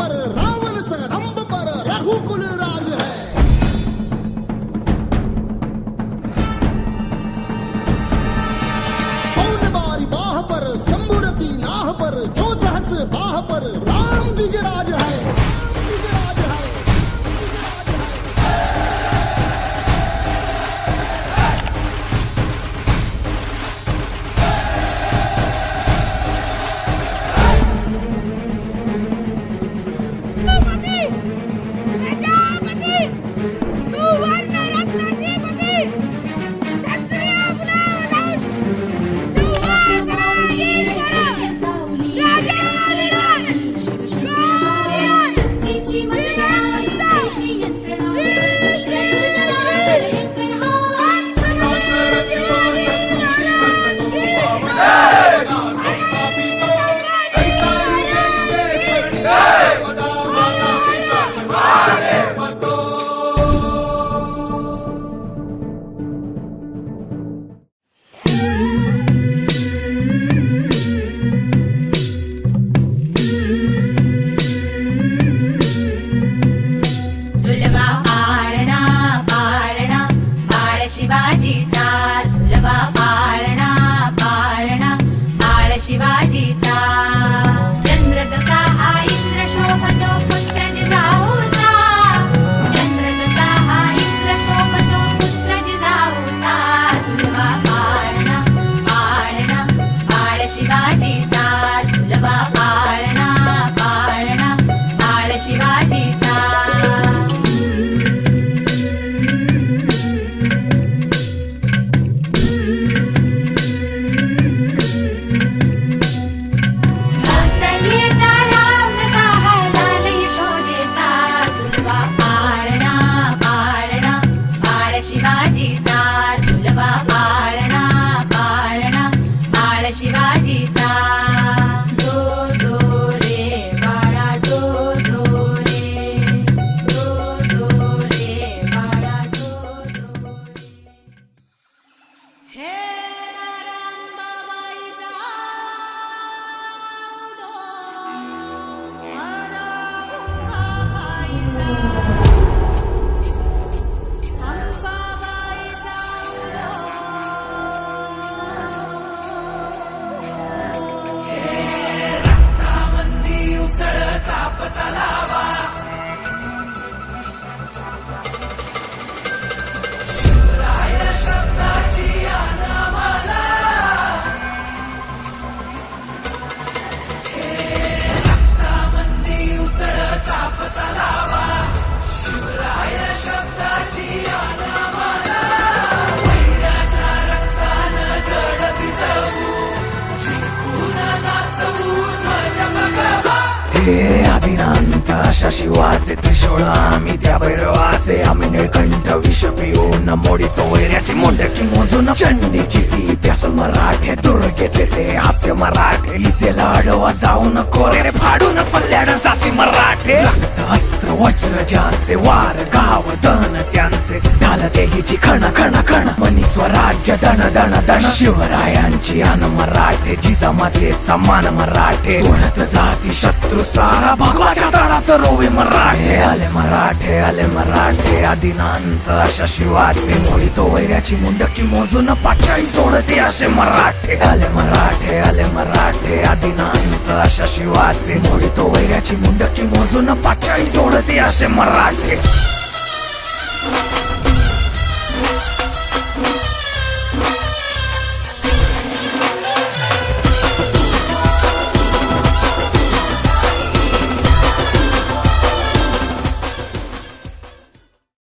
पर रावण स रंभ पर रघुकुल राज है। पौन बारी बाह पर शंभुरती नाह पर जो सहस बाह पर राम द्विजराज है। आदिनांत अशा शिवाचे त्रिशूळ आम्ही त्या भैरवाचे आम्ही निळकंठ विष पिऊन मोडितो वैऱ्याची मुंडकी मोजून चंडीची ती प्यासल मराठे दुर्गेचे ते हास्य मराठे इसेला अडवा जाऊन कोरे फाडून पल्ल्याड जाती मराठे रक्त अस्त्र वज्र ज्यांचे वार गाव दन त्यांचे ढाल तेगीची खण खण खण मनी स्वराज्य दण दण दण शिवरायांची अन मराठे जिजामातेचा मान मराठे कोणत जाती शत्रू सारा भगवाच्या तळात रोवे मराठे आले मराठे आदिनांत अशा शिवाचे मोडितो वैऱ्याची मुंडकी मोजून पाचाई जोडते असे मराठे आले मराठे आदिनांत अशा शिवाचे मोडितो वैऱ्याची मुंडकी मोजून पाचाई जोडते असे मराठे।